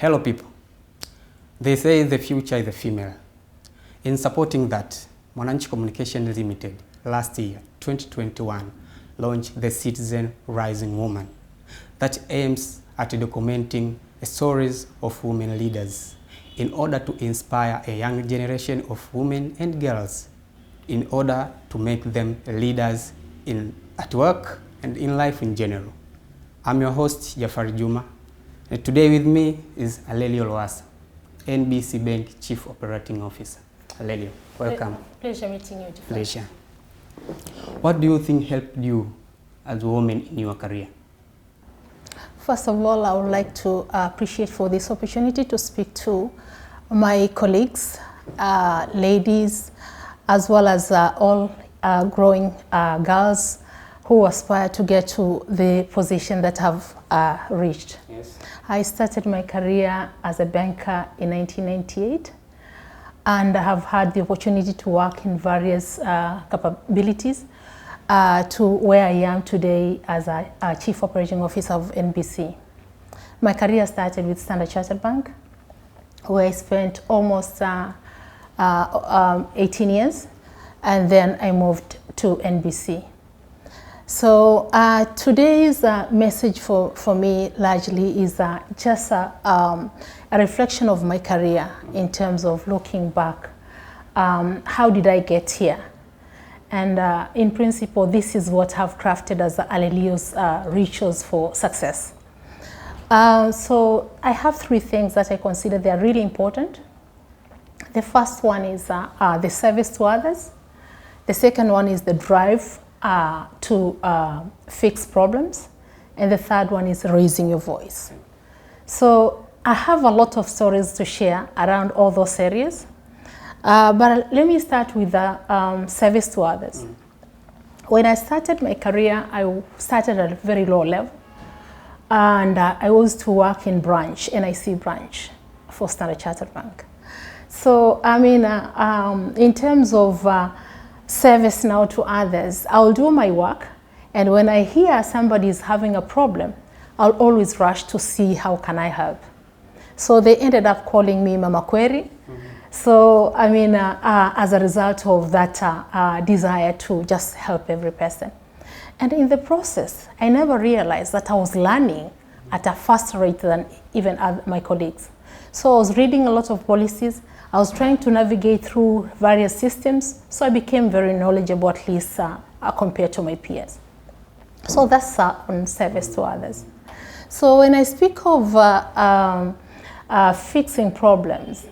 Hello people. They say the future is the female. In supporting that, Mwananchi Communication Limited last year, 2021, launched the Citizen Rising Woman that aims at documenting stories of women leaders in order to inspire a young generation of women and girls in order to make them leaders at work and in life in general. I'm your host, Jafari Juma, and today with me is Alelio Lowassa, NBC Bank Chief Operating Officer. Alelio, welcome. Pleasure meeting you. Pleasure. What do you think helped you as a woman in your career? First of all, I would like to appreciate for this opportunity to speak to my colleagues, ladies, as well as all growing girls who aspire to get to the position that I've reached. Yes. I started my career as a banker in 1998, and I have had the opportunity to work in various capabilities to where I am today as a Chief Operating Officer of NBC. My career started with Standard Chartered Bank, where I spent almost 18 years, and then I moved to NBC. So today's message for me largely is just a reflection of my career in terms of looking back. How did I get here? And in principle, this is what I've crafted as the Alelios rituals for success. So I have three things that I consider they are really important. The first one is the service to others. The second one is the drive to fix problems. And the third one is raising your voice. So I have a lot of stories to share around all those areas. But let me start with the service to others. When I started my career, I started at a very low level. And I was to work in branch, NIC branch for Standard Chartered Bank. So, I mean, in terms of service now to others, I'll do my work, and when I hear somebody is having a problem, I'll always rush to see how can I help. So they ended up calling me Mama Query. So, I mean, as a result of that desire to just help every person. And in the process, I never realized that I was learning at a faster rate than even my colleagues. So I was reading a lot of policies. I was trying to navigate through various systems, so I became very knowledgeable, at least compared to my peers. So that's on service to others. So when I speak of fixing problems,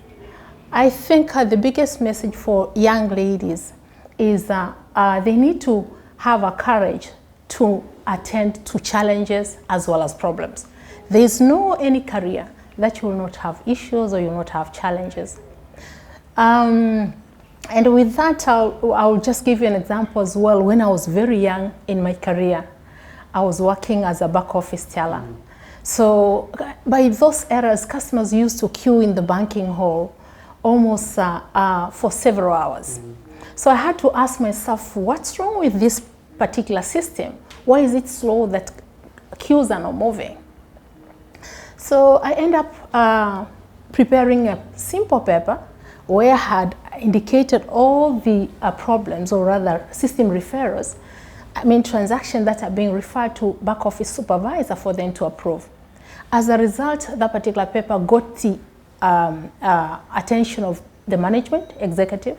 I think the biggest message for young ladies is they need to have a courage to attend to challenges as well as problems. There is no any career that you will not have issues or you will not have challenges. And with that, I'll just give you an example as well. When I was very young in my career, I was working as a back office teller. So by those eras, customers used to queue in the banking hall almost for several hours. So I had to ask myself, what's wrong with this particular system? Why is it slow that queues are not moving? So I end up preparing a simple paper where I had indicated all the problems, or rather system referrals, transactions that are being referred to back office supervisor for them to approve. As a result, that particular paper got the attention of the management executive,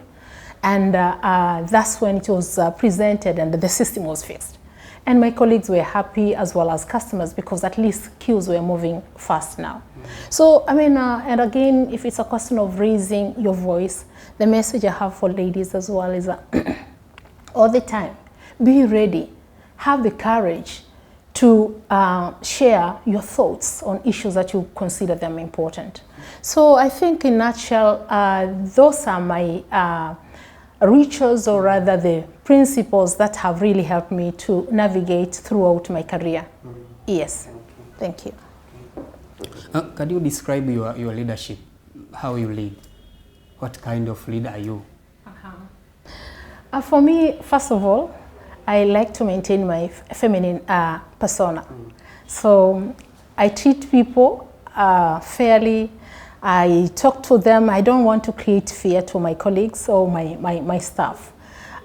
and that's when it was presented and the system was fixed. And my colleagues were happy as well as customers, because at least queues were moving fast now. So, and again, if it's a question of raising your voice, the message I have for ladies as well is all the time, be ready, have the courage to share your thoughts on issues that you consider them important. So I think in a nutshell, those are my rituals, or rather the principles that have really helped me to navigate throughout my career. Yes, thank you. Can you describe your leadership, how you lead? What kind of leader are you? For me, first of all, I like to maintain my feminine persona. So I treat people fairly. I talk to them. I don't want to create fear to my colleagues or my staff,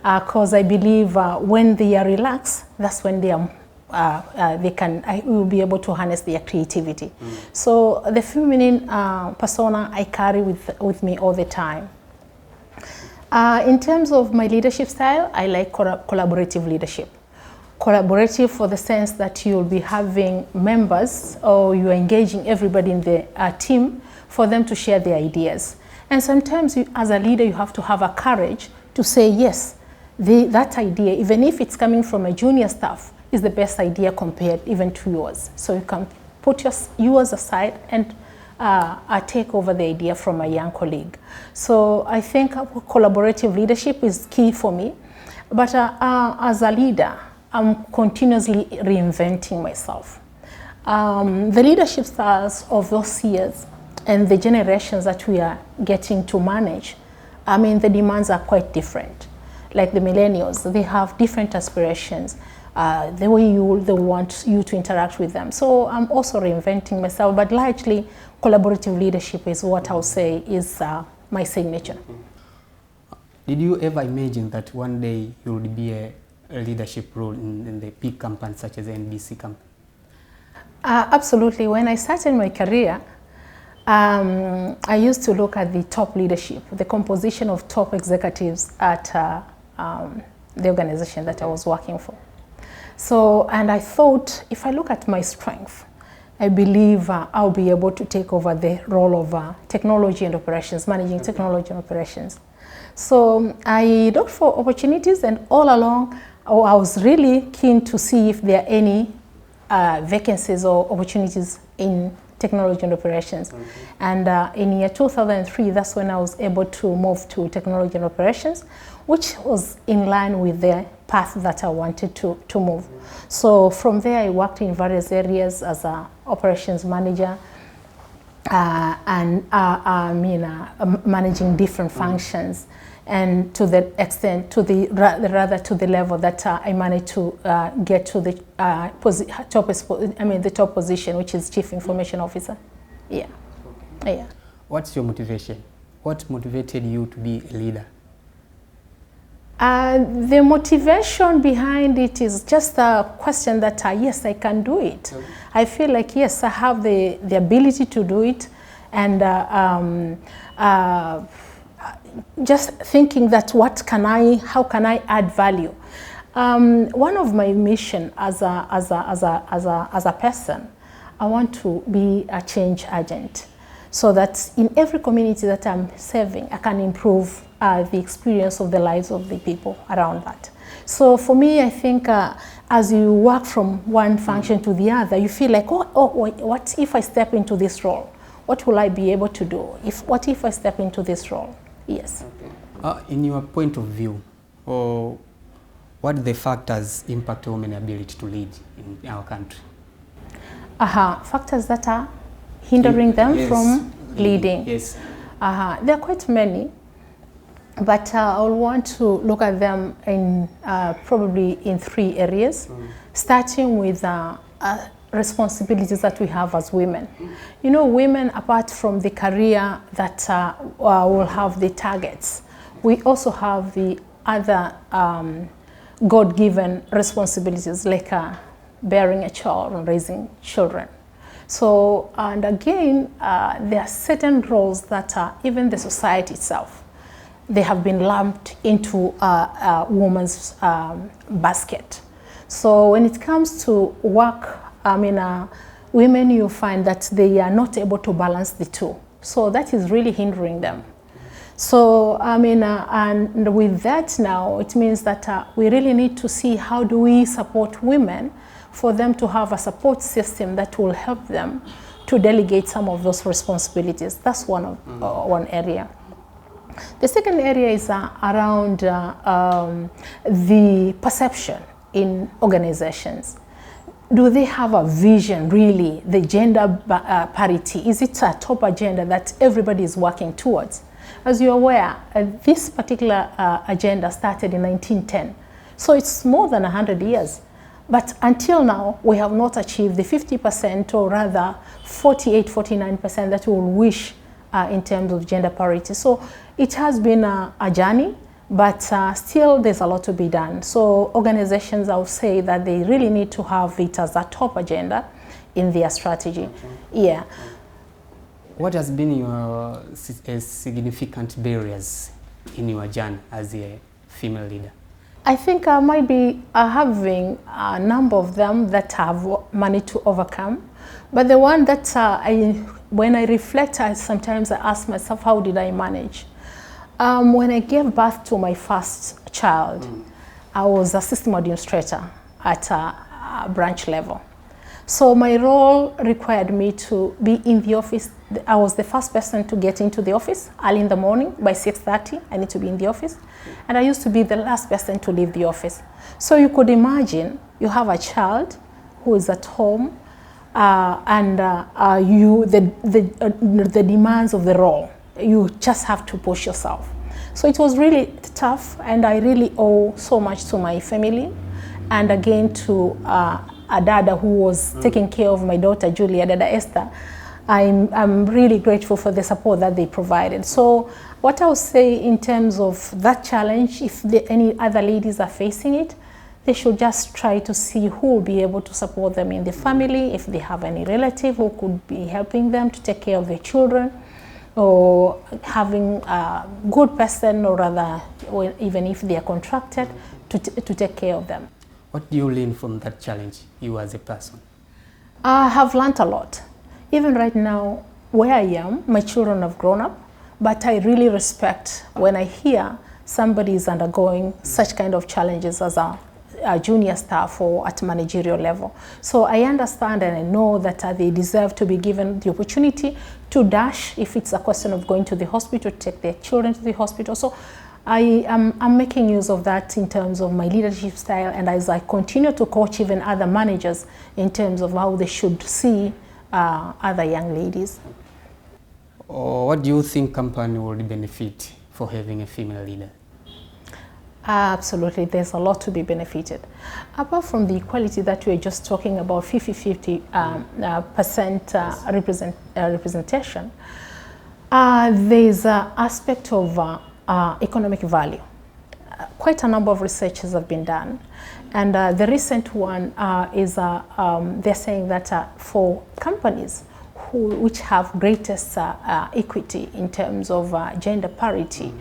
because I believe when they are relaxed, that's when they are I will be able to harness their creativity. So the feminine persona I carry with me all the time. In terms of my leadership style, I like collaborative leadership. Collaborative for the sense that you'll be having members, or you're engaging everybody in the team for them to share their ideas. And sometimes as a leader, you have to have a courage to say, yes, that idea, even if it's coming from a junior staff, is the best idea compared even to yours. So you can put yours aside and take over the idea from a young colleague. So I think collaborative leadership is key for me. But as a leader, I'm continuously reinventing myself. The leadership styles of those years and the generations that we are getting to manage, I mean, the demands are quite different. Like the millennials, they have different aspirations. The way they want you to interact with them. So I'm also reinventing myself, but largely collaborative leadership is what I'll say is my signature. Did you ever imagine that one day you would be a leadership role in the big companies such as the NBC company? Absolutely. When I started my career, I used to look at the top leadership, the composition of top executives at the organization that I was working for. So, and I thought, if I look at my strength, I believe I'll be able to take over the role of technology and operations, managing technology and operations. So I looked for opportunities, and all along, I was really keen to see if there are any vacancies or opportunities in technology and operations. And in year 2003, that's when I was able to move to technology and operations, which was in line with the path that I wanted to move. So from there, I worked in various areas as an operations manager and managing different functions. And to the extent, rather to the level that I managed to get to the top position, which is Chief Information Officer. Yeah. Yeah. What's your motivation? What motivated you to be a leader? The motivation behind it is just a question that, yes, I can do it. Okay. I feel like, yes, I have the ability to do it. And just thinking that how can I add value? One of my mission as a person, I want to be a change agent, so that in every community that I'm serving, I can improve the experience of the lives of the people around that. So for me, I think as you work from one function to the other, you feel like, what if I step into this role? What will I be able to do? What if I step into this role? Yes. Okay. In your point of view, what the factors impact women's ability to lead in our country? Factors that are hindering them from leading. Yes. There are quite many, but I'll want to look at them in probably in 3 areas, starting with responsibilities that we have as women. You know, women, apart from the career that will have the targets, we also have the other God-given responsibilities, like bearing a child and raising children. So, and again, there are certain roles that even the society itself, they have been lumped into a woman's basket. So when it comes to work, women, you find that they are not able to balance the two. So that is really hindering them. So, and with that now, it means that we really need to see how do we support women for them to have a support system that will help them to delegate some of those responsibilities. That's one area. The second area is around the perception in organizations. Do they have a vision, really, the gender parity? Is it a top agenda that everybody is working towards? As you're aware, this particular agenda started in 1910. So it's more than 100 years. But until now, we have not achieved the 50% or rather 48, 49% that we will wish in terms of gender parity. So it has been a journey, but still there's a lot to be done. So organizations, I would say that they really need to have it as a top agenda in their strategy. Okay. Yeah. What has been your significant barriers in your journey as a female leader? I think I might be having a number of them that I've managed to overcome. But the one that when I reflect, sometimes I ask myself, how did I manage? When I gave birth to my first child, I was a system administrator at a branch level. So my role required me to be in the office. I was the first person to get into the office early in the morning. By 6:30, I need to be in the office. And I used to be the last person to leave the office. So you could imagine you have a child who is at home and the demands of the role. You just have to push yourself. So it was really tough, and I really owe so much to my family, and again to a dada who was taking care of my daughter Julia, Dada Esther. I'm really grateful for the support that they provided. So what I would say in terms of that challenge, if any other ladies are facing it, they should just try to see who will be able to support them in the family, if they have any relative who could be helping them to take care of their children, or having a good person, or rather, even if they are contracted, to take care of them. What do you learn from that challenge, you as a person? I have learned a lot. Even right now, where I am, my children have grown up, but I really respect when I hear somebody is undergoing such kind of challenges as a junior staff or at managerial level. So I understand and I know that they deserve to be given the opportunity to dash, if it's a question of going to the hospital, to take their children to the hospital. So I'm making use of that in terms of my leadership style, and as I continue to coach even other managers in terms of how they should see other young ladies. What do you think company would benefit for having a female leader? Absolutely, there's a lot to be benefited. Apart from the equality that we're just talking about, 50-50% representation, there's an aspect of economic value. Quite a number of researches have been done, and the recent one is they're saying that for companies which have greatest equity in terms of gender parity,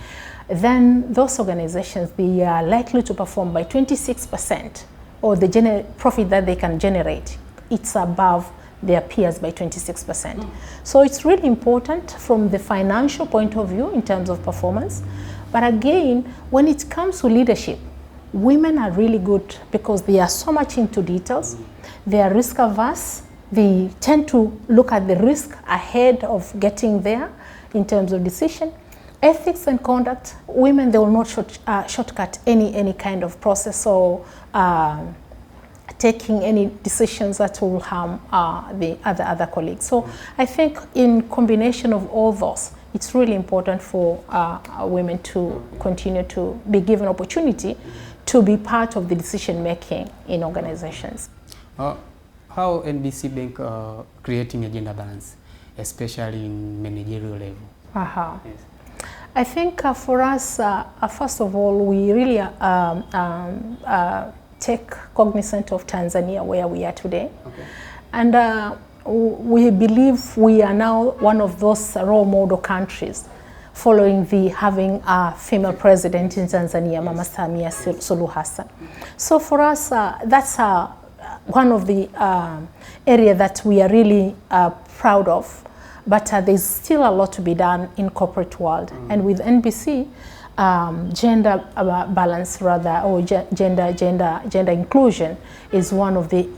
then those organizations, they are likely to perform by 26%, or the profit that they can generate, it's above their peers by 26%. So it's really important from the financial point of view in terms of performance. But again, when it comes to leadership, women are really good because they are so much into details. They are risk averse. They tend to look at the risk ahead of getting there in terms of decision. Ethics and conduct, women, they will not shortcut any kind of process or taking any decisions that will harm the other colleagues. So I think in combination of all those, it's really important for women to continue to be given opportunity to be part of the decision making in organizations. How NBC Bank creating a gender balance, especially in managerial level? Yes. I think for us, first of all, we really take cognizance of Tanzania, where we are today. Okay. And we believe we are now one of those role model countries following having a female president in Tanzania, Mama Samia Suluhu Hassan. So for us, that's one of the areas that we are really proud of. But there's still a lot to be done in corporate world. And with NBC, gender balance rather, or gender inclusion is one of the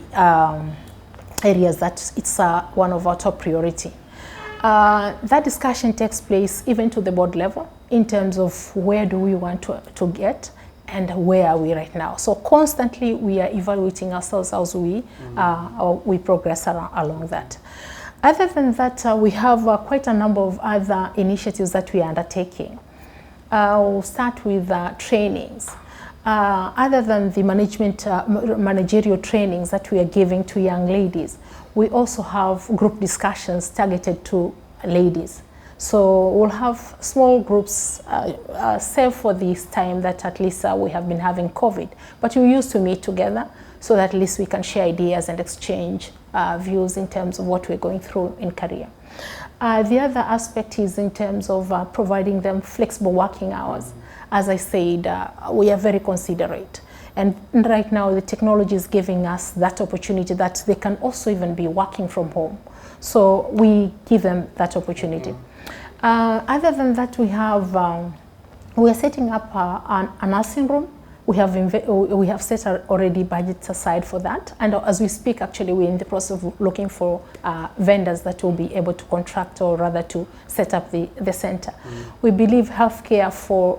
areas that it's one of our top priority. That discussion takes place even to the board level in terms of where do we want to get and where are we right now. So constantly we are evaluating ourselves as we progress along that. Other than that, we have quite a number of other initiatives that we are undertaking. We'll start with trainings. Other than the managerial trainings that we are giving to young ladies, we also have group discussions targeted to ladies. So we'll have small groups, save for this time that at least we have been having COVID. But we used to meet together so that at least we can share ideas and exchange views in terms of what we're going through in career. The other aspect is in terms of providing them flexible working hours. As I said, we are very considerate. And right now the technology is giving us that opportunity that they can also even be working from home. So we give them that opportunity. Other than that, we are setting up a nursing room. We have set already budgets aside for that, and as we speak, actually, we're in the process of looking for vendors that will be able to contract, or rather to set up the center. We believe healthcare for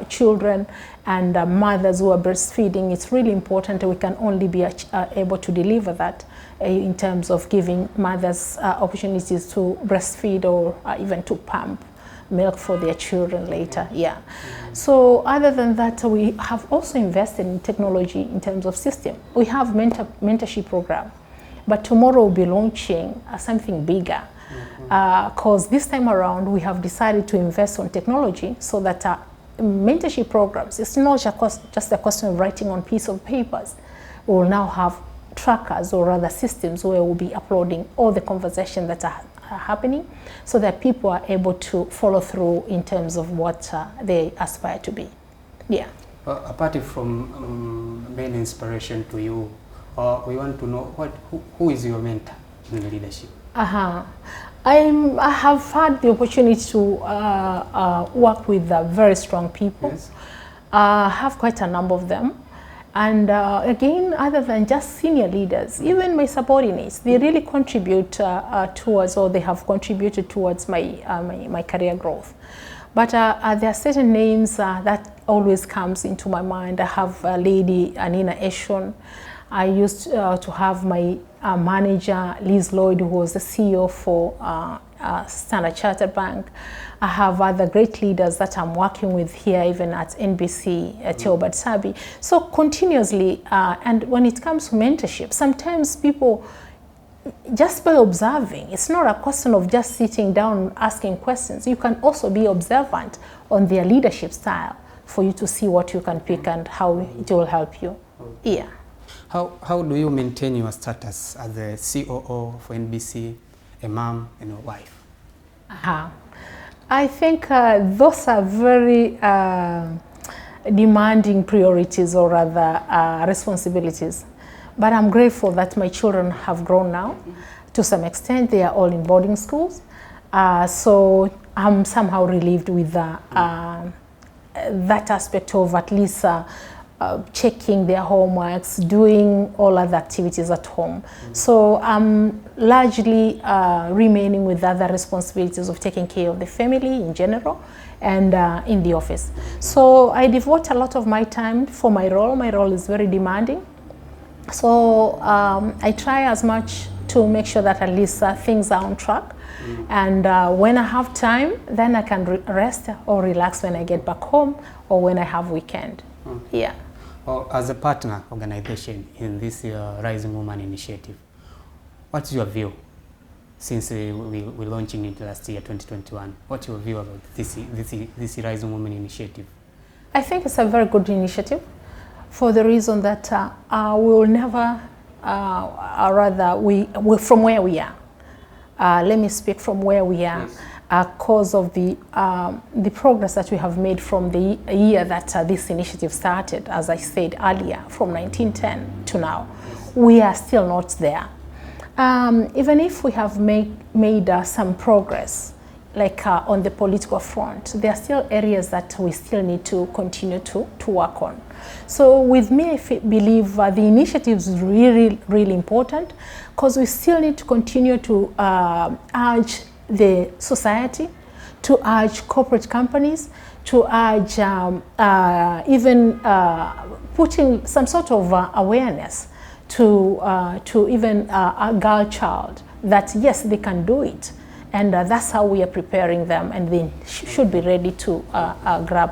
children and mothers who are breastfeeding, it's really important. We can only be able to deliver that in terms of giving mothers opportunities to breastfeed or even to pump milk for their children later. Yeah. So other than that, we have also invested in technology in terms of system. We have mentorship program, but tomorrow we'll be launching something bigger, because this time around we have decided to invest on technology so that mentorship programs, it's not just a question of writing on piece of papers. We will now have trackers, or rather systems, where we'll be uploading all the conversations that are happening, so that people are able to follow through in terms of what they aspire to be. Yeah. Apart from main inspiration to you, we want to know who is your mentor in leadership? I have had the opportunity to work with very strong people. Yes. I have quite a number of them. And again, other than just senior leaders, even my subordinates, they really contribute towards, or they have contributed towards my career growth. But there are certain names that always comes into my mind. I have Lady Anina Eshon. I used to have my manager, Liz Lloyd, who was the CEO for Standard Chartered Bank. I have other great leaders that I'm working with here, even at NBC, Theobald Sabi. So continuously, and when it comes to mentorship, sometimes people, just by observing, it's not a question of just sitting down asking questions. You can also be observant on their leadership style for you to see what you can pick and how it will help you. Yeah. How do you maintain your status as the COO for NBC, a mom and a wife? I think those are very demanding priorities, or rather responsibilities. But I'm grateful that my children have grown now. To some extent, they are all in boarding schools. So I'm somehow relieved with that aspect of at least checking their homeworks, doing all other activities at home. So I'm largely remaining with other responsibilities of taking care of the family in general and in the office. So I devote a lot of my time for my role. My role is very demanding. So I try as much to make sure that at least things are on track. And when I have time, then I can rest or relax when I get back home, or when I have weekend. Yeah. Well, as a partner organization in this Rising Woman initiative, what's your view since we're launching it last year, 2021? What's your view about this Rising Woman initiative? I think it's a very good initiative, for the reason that we will never, from where we are. Let me speak from where we are. Yes. Cause of the progress that we have made from the year that this initiative started, as I said earlier, from 1910 to now. We are still not there. Even if we have made some progress, like on the political front, there are still areas that we still need to continue to work on. So with me, I believe the initiative is really, really important, because we still need to continue to urge the society, to urge corporate companies, to urge even putting some sort of awareness to even a girl child that yes, they can do it. And that's how we are preparing them, and they should be ready to grab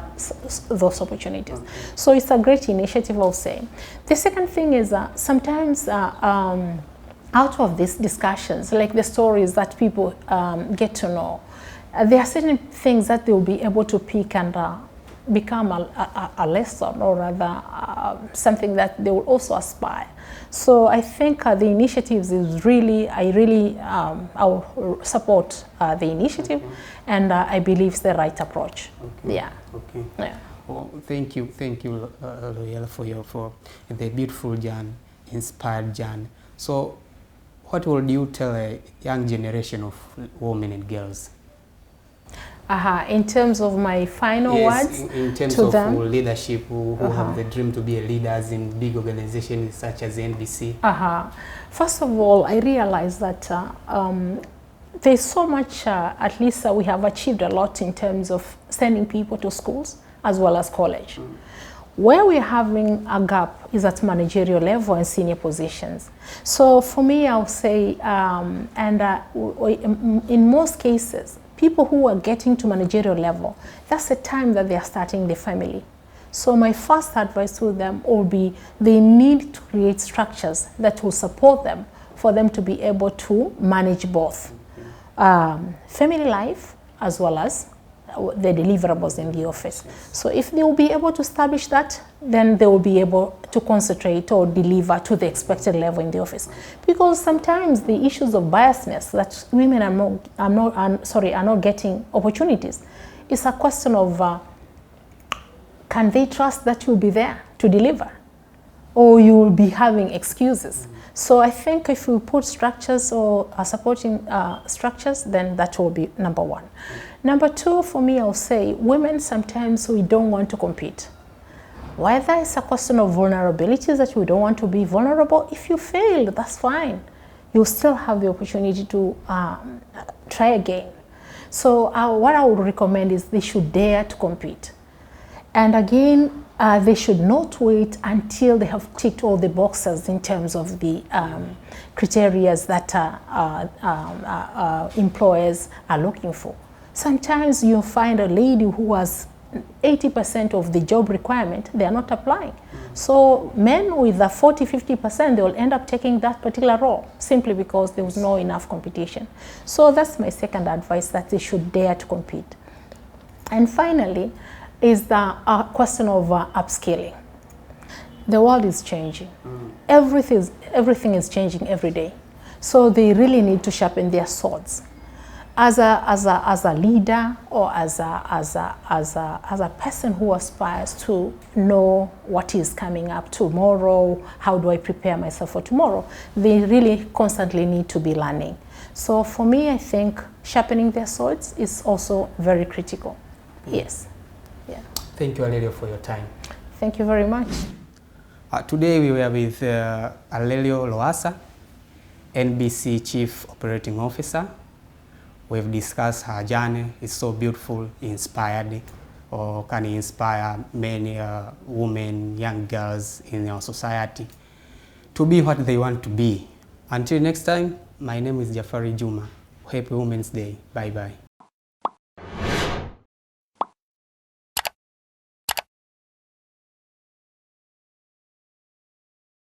those opportunities. Okay. So it's a great initiative, I'll say. The second thing is sometimes out of these discussions, like the stories that people get to know, there are certain things that they will be able to pick and become a lesson, or rather something that they will also aspire. So I think the initiatives is really, I will support the initiative, and I believe it's the right approach. Okay. Yeah. Okay. Yeah. Well, thank you, Loyola, for the beautiful journey, inspired journey. So, what would you tell a young generation of women and girls? In terms of my final words in terms to of them, leadership, who have the dream to be leaders in big organizations such as NBC. First of all, I realize that there's so much, at least we have achieved a lot in terms of sending people to schools as well as college. Where we're having a gap is at managerial level and senior positions. So for me, I'll say, in most cases, people who are getting to managerial level, that's the time that they are starting the family. So my first advice to them will be they need to create structures that will support them for them to be able to manage both family life as well as the deliverables in the office. So if they will be able to establish that, then they will be able to concentrate or deliver to the expected level in the office. Because sometimes the issues of biasness that women are not getting opportunities, it's a question of can they trust that you'll be there to deliver, or you will be having excuses. So I think if we put structures or supporting structures, then that will be number one. Number two, for me, I'll say women sometimes we don't want to compete. Whether it's a question of vulnerabilities that we don't want to be vulnerable, if you fail, that's fine. You still have the opportunity to try again. So what I would recommend is they should dare to compete. And again, they should not wait until they have ticked all the boxes in terms of the criteria that employers are looking for. Sometimes you find a lady who has 80% of the job requirement, they are not applying. So men with the 40–50%, they will end up taking that particular role simply because there was no enough competition. So that's my second advice, that they should dare to compete. And finally, is the question of upskilling. The world is changing. Everything is changing every day. So they really need to sharpen their swords. As a leader, or as a person who aspires to know what is coming up tomorrow, how do I prepare myself for tomorrow, they really constantly need to be learning. So for me, I think sharpening their swords is also very critical. Yes. Yeah. Thank you, Alelio, for your time. Thank you very much. Today we were with Alelio Lowassa, NBC Chief Operating Officer. We've discussed her journey. It's so beautiful, inspired, or can inspire many women, young girls in our society to be what they want to be. Until next time, my name is Jafari Juma. Happy Women's Day. Bye-bye.